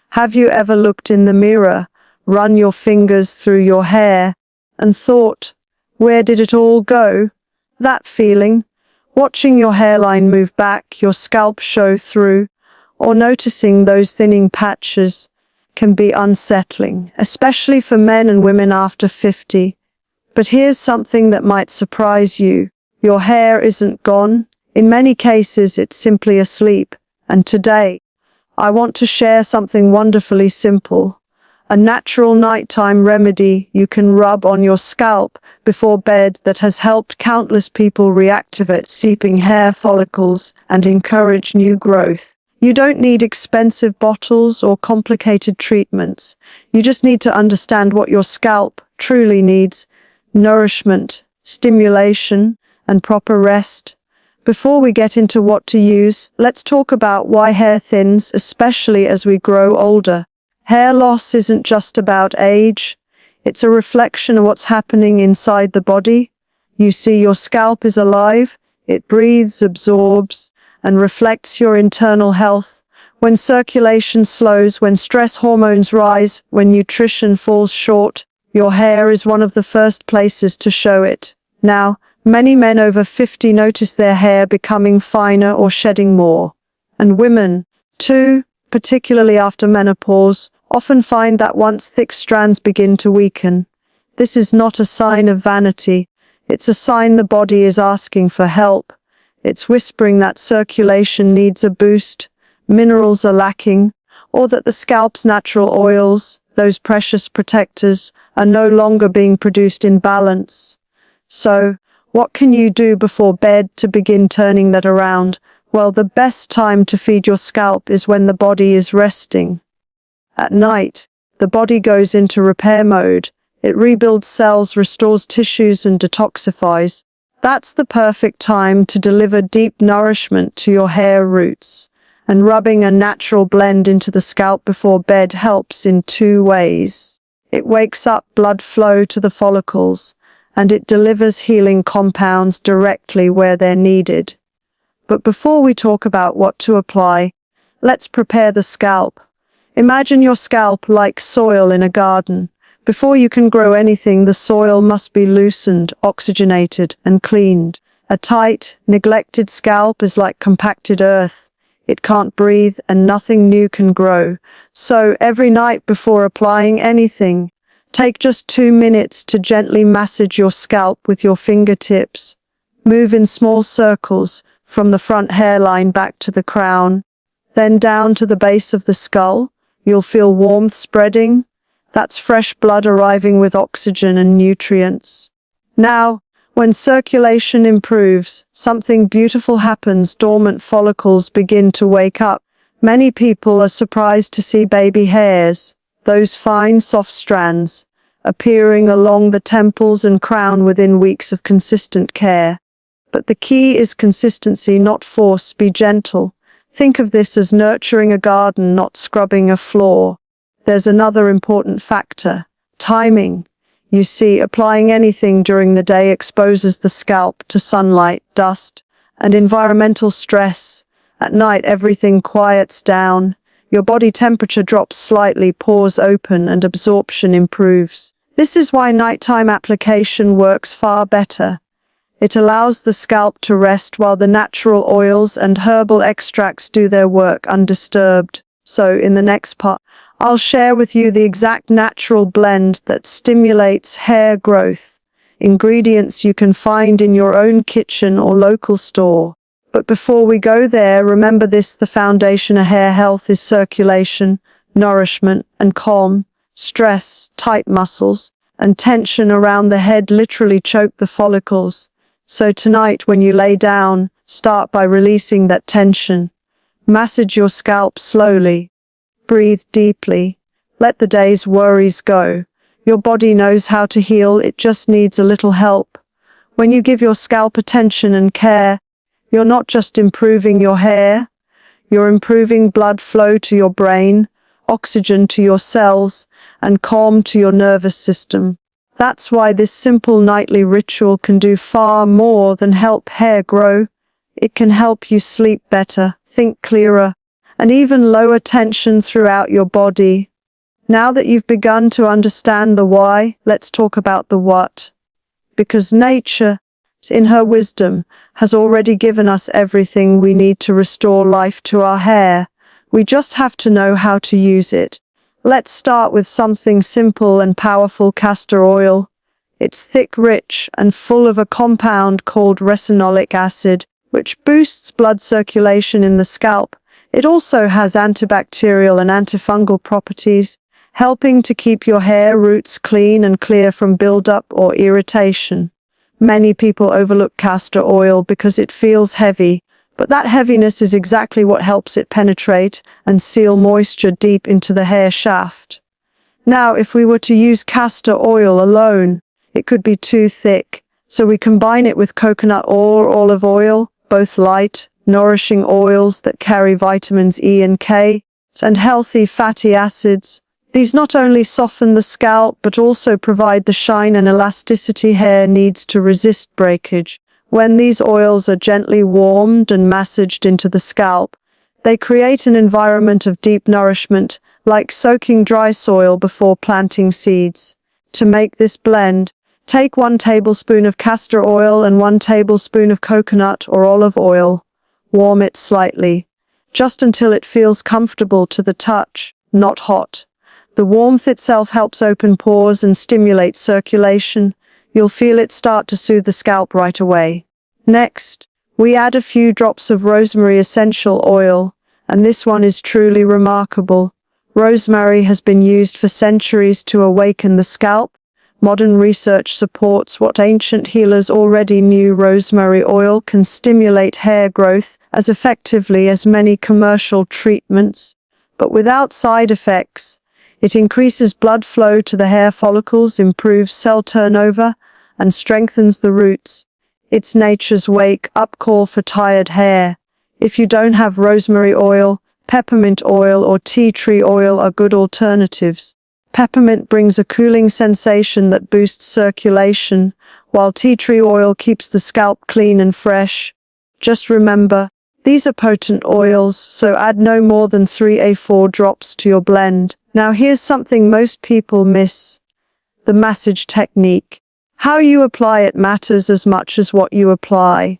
Have you ever looked in the mirror, run your fingers through your hair, and thought, where did it all go? That feeling, watching your hairline move back, your scalp show through, or noticing those thinning patches, can be unsettling, especially for men and women after 50. But here's something that might surprise you. Your hair isn't gone. In many cases, it's simply asleep. And today, I want to share something wonderfully simple. A natural nighttime remedy you can rub on your scalp before bed that has helped countless people reactivate sleeping hair follicles and encourage new growth. You don't need expensive bottles or complicated treatments. You just need to understand what your scalp truly needs: nourishment, stimulation, and proper rest. Before we get into what to use, let's talk about why hair thins, especially as we grow older. Hair loss isn't just about age. It's a reflection of what's happening inside the body. You see, your scalp is alive. It breathes, absorbs, and reflects your internal health. When circulation slows, when stress hormones rise, when nutrition falls short, your hair is one of the first places to show it. Now, many men over 50 notice their hair becoming finer or shedding more. And women, too, particularly after menopause, often find that once thick strands begin to weaken. This is not a sign of vanity. It's a sign the body is asking for help. It's whispering that circulation needs a boost, minerals are lacking, or that the scalp's natural oils, those precious protectors, are no longer being produced in balance. So, what can you do before bed to begin turning that around? Well, the best time to feed your scalp is when the body is resting. At night, the body goes into repair mode. It rebuilds cells, restores tissues, and detoxifies. That's the perfect time to deliver deep nourishment to your hair roots. And rubbing a natural blend into the scalp before bed helps in two ways. It wakes up blood flow to the follicles, and it delivers healing compounds directly where they're needed. But before we talk about what to apply, let's prepare the scalp. Imagine your scalp like soil in a garden. Before you can grow anything, the soil must be loosened, oxygenated, and cleaned. A tight, neglected scalp is like compacted earth. It can't breathe, and nothing new can grow. So, every night before applying anything, take just 2 minutes to gently massage your scalp with your fingertips. Move in small circles, from the front hairline back to the crown, then down to the base of the skull. You'll feel warmth spreading. That's fresh blood arriving with oxygen and nutrients. Now, when circulation improves, something beautiful happens. Dormant follicles begin to wake up. Many people are surprised to see baby hairs, those fine, soft strands, appearing along the temples and crown within weeks of consistent care. But the key is consistency, not force. Be gentle. Think of this as nurturing a garden, not scrubbing a floor. There's another important factor: timing. You see, applying anything during the day exposes the scalp to sunlight, dust, and environmental stress. At night, everything quiets down. Your body temperature drops slightly, pores open, and absorption improves. This is why nighttime application works far better. It allows the scalp to rest while the natural oils and herbal extracts do their work undisturbed. So, in the next part, I'll share with you the exact natural blend that stimulates hair growth, ingredients you can find in your own kitchen or local store. But before we go there, remember this: the foundation of hair health is circulation, nourishment, and calm. Stress, tight muscles, and tension around the head literally choke the follicles. So tonight, when you lay down, start by releasing that tension. Massage your scalp slowly. Breathe deeply. Let the day's worries go. Your body knows how to heal, it just needs a little help. When you give your scalp attention and care, you're not just improving your hair, you're improving blood flow to your brain, oxygen to your cells, and calm to your nervous system. That's why this simple nightly ritual can do far more than help hair grow. It can help you sleep better, think clearer, and even lower tension throughout your body. Now that you've begun to understand the why, let's talk about the what. Because nature, in her wisdom, has already given us everything we need to restore life to our hair. We just have to know how to use it. Let's start with something simple and powerful: castor oil. It's thick, rich, and full of a compound called resinolic acid, which boosts blood circulation in the scalp. It also has antibacterial and antifungal properties, helping to keep your hair roots clean and clear from buildup or irritation. Many people overlook castor oil because it feels heavy, but that heaviness is exactly what helps it penetrate and seal moisture deep into the hair shaft. Now, if we were to use castor oil alone, it could be too thick, so we combine it with coconut or olive oil, both light, nourishing oils that carry vitamins E and K, and healthy fatty acids. These not only soften the scalp, but also provide the shine and elasticity hair needs to resist breakage. When these oils are gently warmed and massaged into the scalp, they create an environment of deep nourishment, like soaking dry soil before planting seeds. To make this blend, take 1 tablespoon of castor oil and 1 tablespoon of coconut or olive oil. Warm it slightly, just until it feels comfortable to the touch, not hot. The warmth itself helps open pores and stimulate circulation. You'll feel it start to soothe the scalp right away. Next, we add a few drops of rosemary essential oil, and this one is truly remarkable. Rosemary has been used for centuries to awaken the scalp. Modern research supports what ancient healers already knew: rosemary oil can stimulate hair growth as effectively as many commercial treatments, but without side effects. It increases blood flow to the hair follicles, improves cell turnover, and strengthens the roots. It's nature's wake-up call for tired hair. If you don't have rosemary oil, peppermint oil or tea tree oil are good alternatives. Peppermint brings a cooling sensation that boosts circulation, while tea tree oil keeps the scalp clean and fresh. Just remember, these are potent oils, so add no more than 3 to 4 drops to your blend. Now here's something most people miss: the massage technique. How you apply it matters as much as what you apply.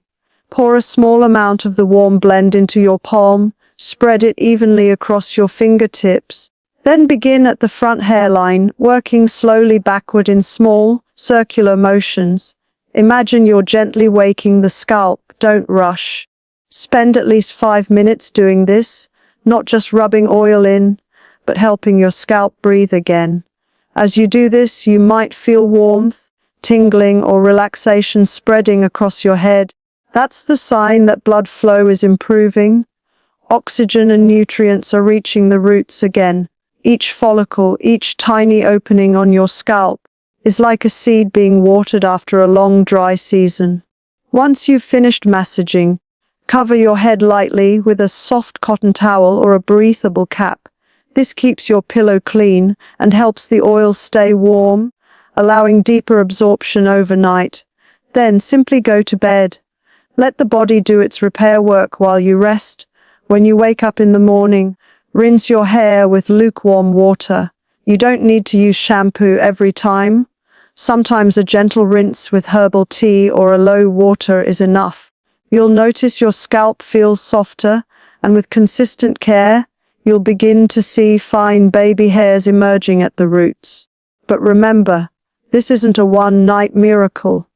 Pour a small amount of the warm blend into your palm, spread it evenly across your fingertips, then begin at the front hairline, working slowly backward in small, circular motions. Imagine you're gently waking the scalp, don't rush. Spend at least 5 minutes doing this, not just rubbing oil in, but helping your scalp breathe again. As you do this, you might feel warmth, tingling, or relaxation spreading across your head. That's the sign that blood flow is improving. Oxygen and nutrients are reaching the roots again. Each follicle, each tiny opening on your scalp, is like a seed being watered after a long dry season. Once you've finished massaging, cover your head lightly with a soft cotton towel or a breathable cap. This keeps your pillow clean and helps the oil stay warm, allowing deeper absorption overnight. Then simply go to bed. Let the body do its repair work while you rest. When you wake up in the morning, rinse your hair with lukewarm water. You don't need to use shampoo every time. Sometimes a gentle rinse with herbal tea or a low water is enough. You'll notice your scalp feels softer, and with consistent care, you'll begin to see fine baby hairs emerging at the roots. But remember, this isn't a one-night miracle.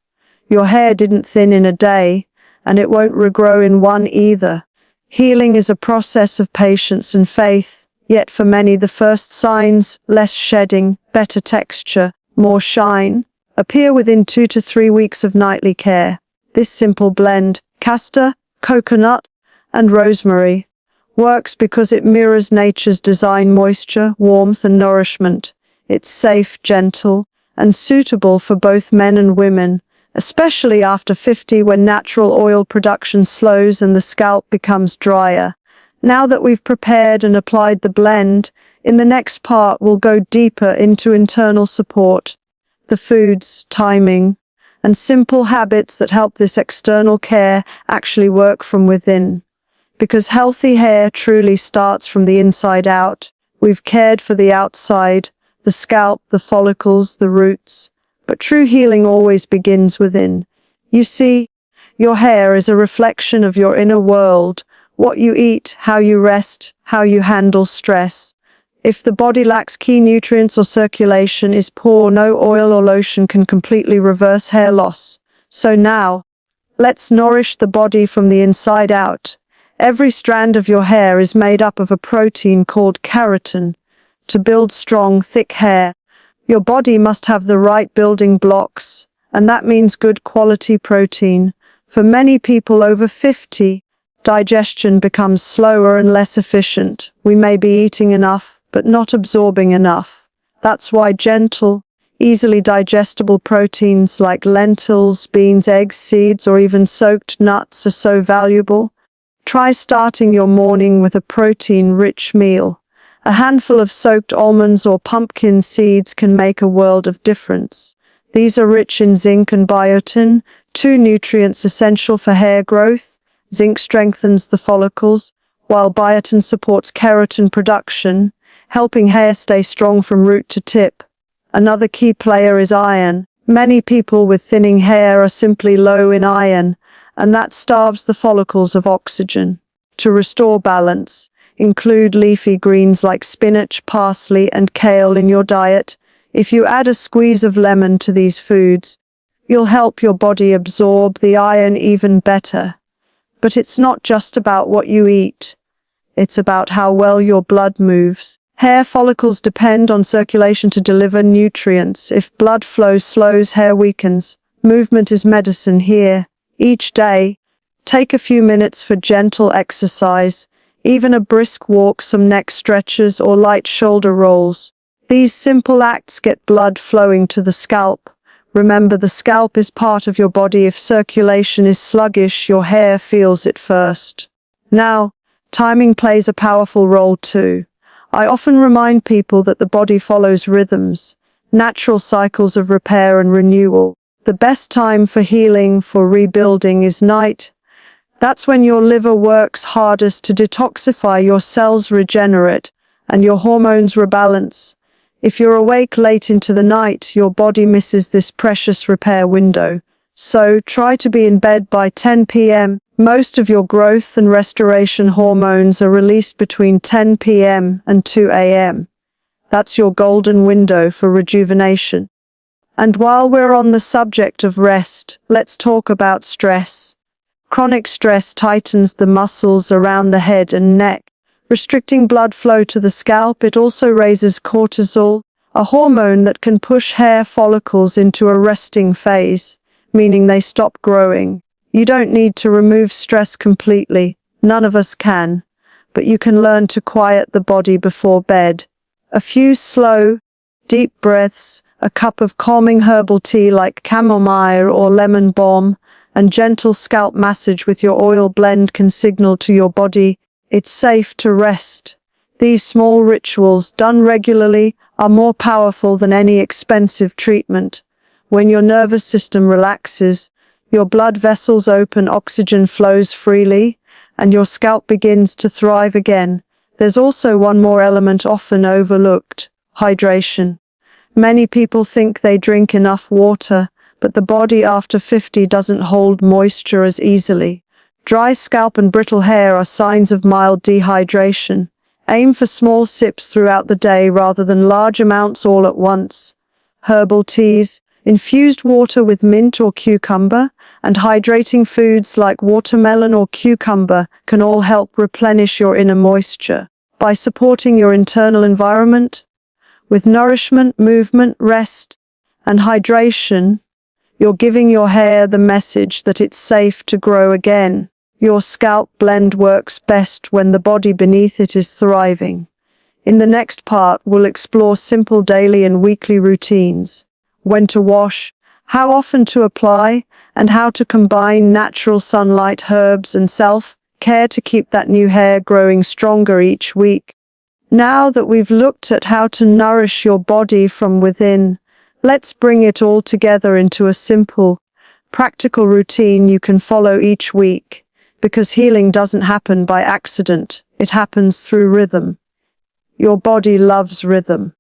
Your hair didn't thin in a day, and it won't regrow in one either. Healing is a process of patience and faith, yet for many the first signs, less shedding, better texture, more shine, appear within 2 to 3 weeks of nightly care. This simple blend, castor, coconut, and rosemary, works because it mirrors nature's design: moisture, warmth, and nourishment. It's safe, gentle, and suitable for both men and women, especially after 50, when natural oil production slows and the scalp becomes drier. Now that we've prepared and applied the blend, in the next part we'll go deeper into internal support, the foods, timing, and simple habits that help this external care actually work from within. Because healthy hair truly starts from the inside out. We've cared for the outside, the scalp, the follicles, the roots. But true healing always begins within. You see, your hair is a reflection of your inner world, what you eat, how you rest, how you handle stress. If the body lacks key nutrients or circulation is poor, no oil or lotion can completely reverse hair loss. So now, let's nourish the body from the inside out. Every strand of your hair is made up of a protein called keratin. To build strong, thick hair, your body must have the right building blocks, and that means good quality protein. For many people over 50, digestion becomes slower and less efficient. We may be eating enough, but not absorbing enough. That's why gentle, easily digestible proteins like lentils, beans, eggs, seeds, or even soaked nuts are so valuable. Try starting your morning with a protein-rich meal. A handful of soaked almonds or pumpkin seeds can make a world of difference. These are rich in zinc and biotin, two nutrients essential for hair growth. Zinc strengthens the follicles, while biotin supports keratin production, helping hair stay strong from root to tip. Another key player is iron. Many people with thinning hair are simply low in iron, and that starves the follicles of oxygen. To restore balance, include leafy greens like spinach, parsley, and kale in your diet. If you add a squeeze of lemon to these foods, you'll help your body absorb the iron even better. But it's not just about what you eat. It's about how well your blood moves. Hair follicles depend on circulation to deliver nutrients. If blood flow slows, hair weakens. Movement is medicine here. Each day, take a few minutes for gentle exercise, even a brisk walk, some neck stretches, or light shoulder rolls. These simple acts get blood flowing to the scalp. Remember, the scalp is part of your body. If circulation is sluggish, your hair feels it first. Now, timing plays a powerful role too. I often remind people that the body follows rhythms, natural cycles of repair and renewal. The best time for healing, for rebuilding, is night. That's when your liver works hardest to detoxify, your cells regenerate, and your hormones rebalance. If you're awake late into the night, your body misses this precious repair window. So try to be in bed by 10 p.m. Most of your growth and restoration hormones are released between 10 p.m. and 2 a.m. That's your golden window for rejuvenation. And while we're on the subject of rest, let's talk about stress. Chronic stress tightens the muscles around the head and neck, restricting blood flow to the scalp. It also raises cortisol, a hormone that can push hair follicles into a resting phase, meaning they stop growing. You don't need to remove stress completely. None of us can. But you can learn to quiet the body before bed. A few slow, deep breaths, a cup of calming herbal tea like chamomile or lemon balm, and gentle scalp massage with your oil blend can signal to your body it's safe to rest. These small rituals, done regularly, are more powerful than any expensive treatment. When your nervous system relaxes, your blood vessels open, oxygen flows freely, and your scalp begins to thrive again. There's also one more element often overlooked: hydration. Many people think they drink enough water, but the body after 50 doesn't hold moisture as easily. Dry scalp and brittle hair are signs of mild dehydration. Aim for small sips throughout the day rather than large amounts all at once. Herbal teas, infused water with mint or cucumber, and hydrating foods like watermelon or cucumber can all help replenish your inner moisture. By supporting your internal environment with nourishment, movement, rest, and hydration, you're giving your hair the message that it's safe to grow again. Your scalp blend works best when the body beneath it is thriving. In the next part, we'll explore simple daily and weekly routines: when to wash, how often to apply, and how to combine natural sunlight, herbs, and self-care to keep that new hair growing stronger each week. Now that we've looked at how to nourish your body from within, let's bring it all together into a simple, practical routine you can follow each week. because healing doesn't happen by accident. It happens through rhythm. Your body loves rhythm.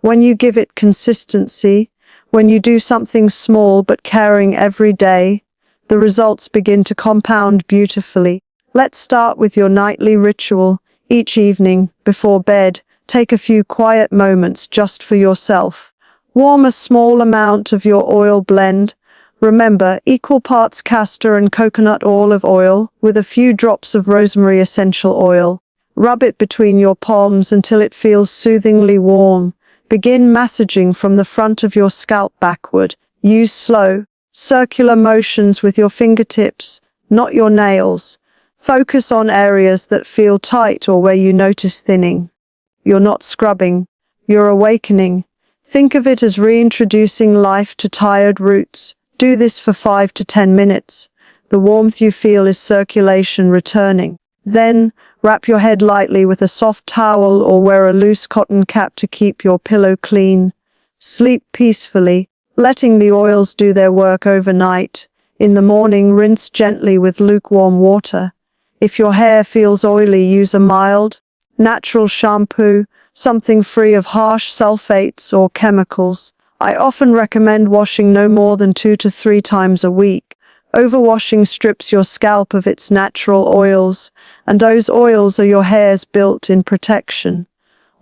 When you give it consistency, when you do something small but caring every day, the results begin to compound beautifully. Let's start with your nightly ritual. Each evening, before bed, take a few quiet moments just for yourself. Warm a small amount of your oil blend. Remember, equal parts castor and coconut olive oil with a few drops of rosemary essential oil. Rub it between your palms until it feels soothingly warm. Begin massaging from the front of your scalp backward. Use slow, circular motions with your fingertips, not your nails. Focus on areas that feel tight or where you notice thinning. You're not scrubbing, you're awakening. Think of it as reintroducing life to tired roots. Do this for 5 to 10 minutes. The warmth you feel is circulation returning. Then, wrap your head lightly with a soft towel or wear a loose cotton cap to keep your pillow clean. Sleep peacefully, letting the oils do their work overnight. In the morning, rinse gently with lukewarm water. If your hair feels oily, use a mild, natural shampoo, something free of harsh sulfates or chemicals. I often recommend washing no more than 2 to 3 times a week. Overwashing strips your scalp of its natural oils, and those oils are your hair's built-in protection.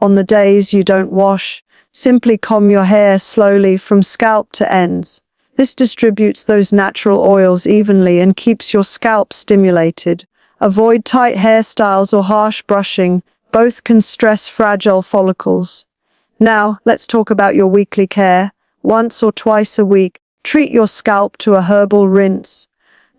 On the days you don't wash, simply comb your hair slowly from scalp to ends. This distributes those natural oils evenly and keeps your scalp stimulated. Avoid tight hairstyles or harsh brushing. Both can stress fragile follicles. Now, let's talk about your weekly care. Once or twice a week, treat your scalp to a herbal rinse.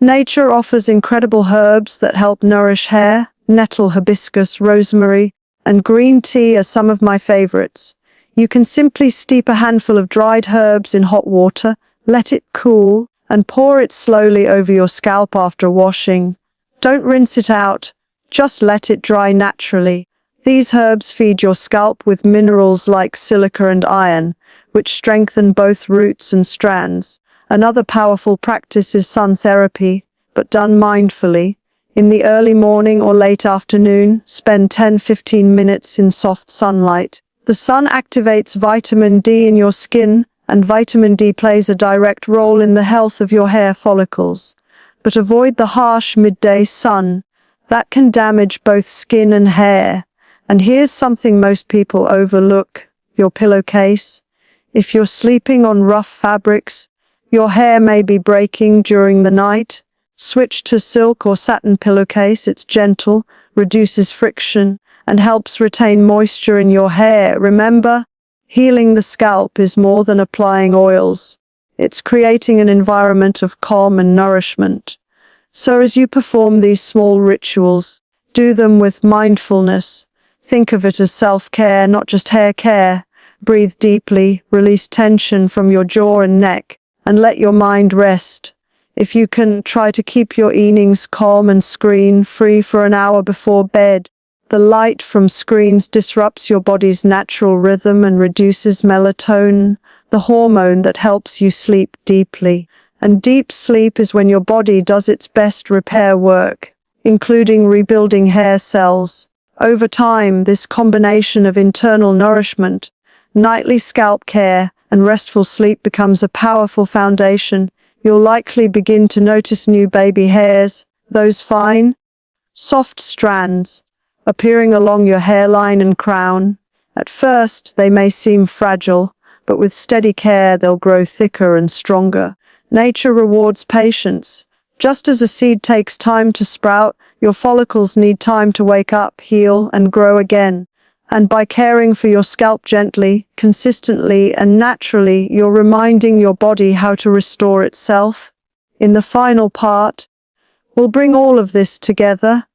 Nature offers incredible herbs that help nourish hair. Nettle, hibiscus, rosemary, and green tea are some of my favorites. You can simply steep a handful of dried herbs in hot water, let it cool, and pour it slowly over your scalp after washing. Don't rinse it out, just let it dry naturally. These herbs feed your scalp with minerals like silica and iron, which strengthen both roots and strands. Another powerful practice is sun therapy, but done mindfully. In the early morning or late afternoon, spend 10-15 minutes in soft sunlight. The sun activates vitamin D in your skin, and vitamin D plays a direct role in the health of your hair follicles. But avoid the harsh midday sun. That can damage both skin and hair. And here's something most people overlook: your pillowcase. If you're sleeping on rough fabrics, your hair may be breaking during the night. Switch to silk or satin pillowcase. It's gentle, reduces friction, and helps retain moisture in your hair. Remember, healing the scalp is more than applying oils. It's creating an environment of calm and nourishment. So as you perform these small rituals, do them with mindfulness. Think of it as self-care, not just hair care. Breathe deeply, release tension from your jaw and neck, and let your mind rest. If you can, try to keep your evenings calm and screen-free for an hour before bed. The light from screens disrupts your body's natural rhythm and reduces melatonin, the hormone that helps you sleep deeply. And deep sleep is when your body does its best repair work, including rebuilding hair cells. Over time, this combination of internal nourishment, nightly scalp care, and restful sleep becomes a powerful foundation. You'll likely begin to notice new baby hairs, those fine, soft strands, appearing along your hairline and crown. At first, they may seem fragile, but with steady care, they'll grow thicker and stronger. Nature rewards patience. Just as a seed takes time to sprout, your follicles need time to wake up, heal, and grow again. And by caring for your scalp gently, consistently, and naturally, you're reminding your body how to restore itself. In the final part, we'll bring all of this together.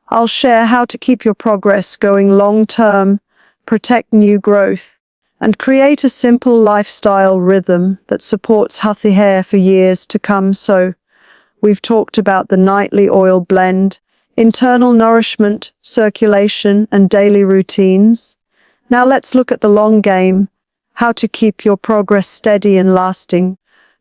I'll share how to keep your progress going long-term, protect new growth, and create a simple lifestyle rhythm that supports healthy hair for years to come. So, we've talked about the nightly oil blend, internal nourishment, circulation, and daily routines. Now let's look at the long game, how to keep your progress steady and lasting.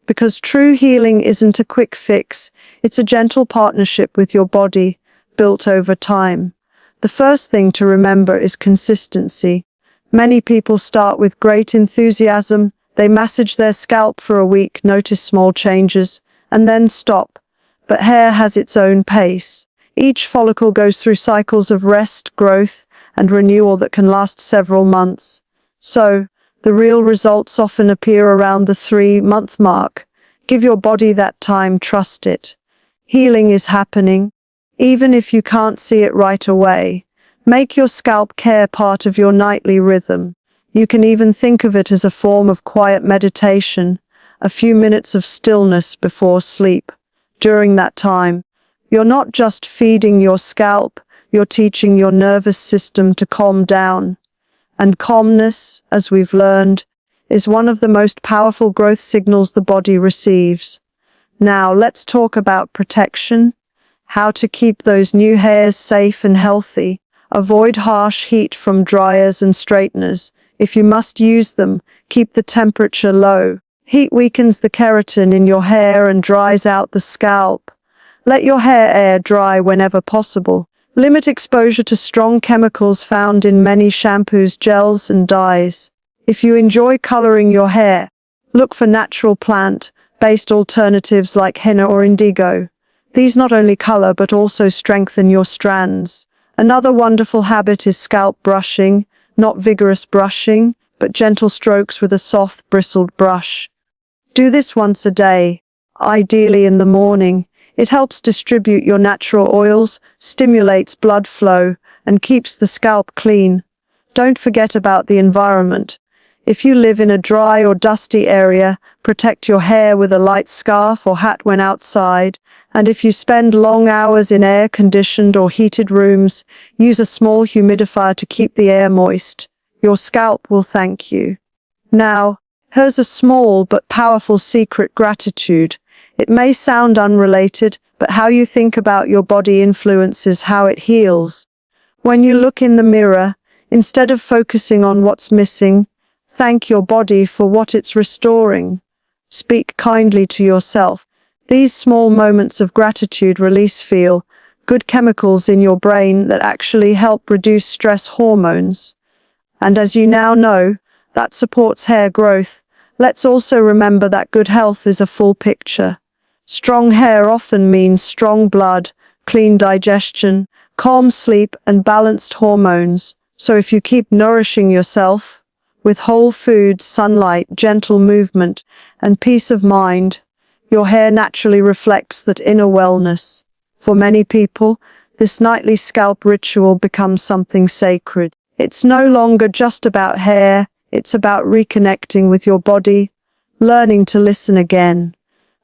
because true healing isn't a quick fix, it's a gentle partnership with your body, built over time. The first thing to remember is consistency. Many people start with great enthusiasm, they massage their scalp for a week, notice small changes, and then stop. But hair has its own pace. Each follicle goes through cycles of rest, growth, and renewal that can last several months. So, the real results often appear around the 3-month mark. Give your body that time, trust it. Healing is happening, even if you can't see it right away. Make your scalp care part of your nightly rhythm. You can even think of it as a form of quiet meditation, a few minutes of stillness before sleep. During that time, you're not just feeding your scalp, you're teaching your nervous system to calm down. And calmness, as we've learned, is one of the most powerful growth signals the body receives. Now, let's talk about protection, how to keep those new hairs safe and healthy. Avoid harsh heat from dryers and straighteners. If you must use them, keep the temperature low. Heat weakens the keratin in your hair and dries out the scalp. Let your hair air dry whenever possible. Limit exposure to strong chemicals found in many shampoos, gels, and dyes. If you enjoy coloring your hair, look for natural plant-based alternatives like henna or indigo. These not only color but also strengthen your strands. Another wonderful habit is scalp brushing, not vigorous brushing, but gentle strokes with a soft, bristled brush. Do this once a day, ideally in the morning. It helps distribute your natural oils, stimulates blood flow, and keeps the scalp clean. Don't forget about the environment. If you live in a dry or dusty area, protect your hair with a light scarf or hat when outside. And if you spend long hours in air-conditioned or heated rooms, use a small humidifier to keep the air moist. Your scalp will thank you. Now, here's a small but powerful secret: gratitude. It may sound unrelated, but how you think about your body influences how it heals. When you look in the mirror, instead of focusing on what's missing, thank your body for what it's restoring. Speak kindly to yourself. These small moments of gratitude release feel-good chemicals in your brain that actually help reduce stress hormones. And as you now know, that supports hair growth. Let's also remember that good health is a full picture. Strong hair often means strong blood, clean digestion, calm sleep, and balanced hormones. So if you keep nourishing yourself with whole foods, sunlight, gentle movement, and peace of mind, your hair naturally reflects that inner wellness. For many people, this nightly scalp ritual becomes something sacred. It's no longer just about hair, it's about reconnecting with your body, learning to listen again.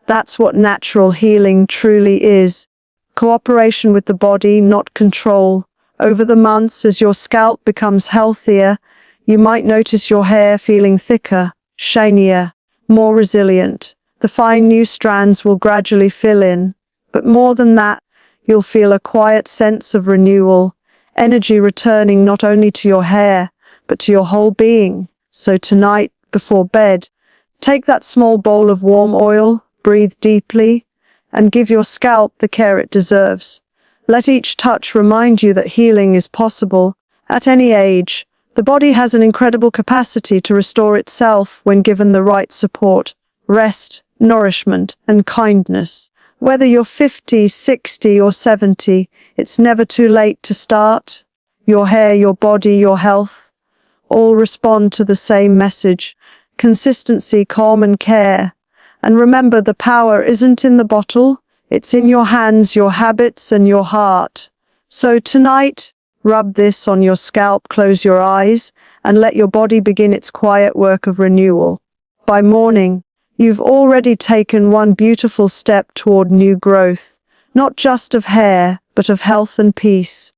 That's what natural healing truly is. Cooperation with the body, not control. Over the months, as your scalp becomes healthier, you might notice your hair feeling thicker, shinier, more resilient. The fine new strands will gradually fill in. But more than that, you'll feel a quiet sense of renewal, energy returning not only to your hair, but to your whole being. So tonight, before bed, take that small bowl of warm oil, breathe deeply, and give your scalp the care it deserves. Let each touch remind you that healing is possible at any age. The body has an incredible capacity to restore itself when given the right support, rest, nourishment, and kindness. Whether you're 50, 60, or 70, it's never too late to start. Your hair, your body, your health all respond to the same message: consistency, calm, and care. And remember, the power isn't in the bottle, it's in your hands, your habits, and your heart. So tonight, rub this on your scalp, close your eyes, and let your body begin its quiet work of renewal. By morning, you've already taken one beautiful step toward new growth, not just of hair, but of health and peace.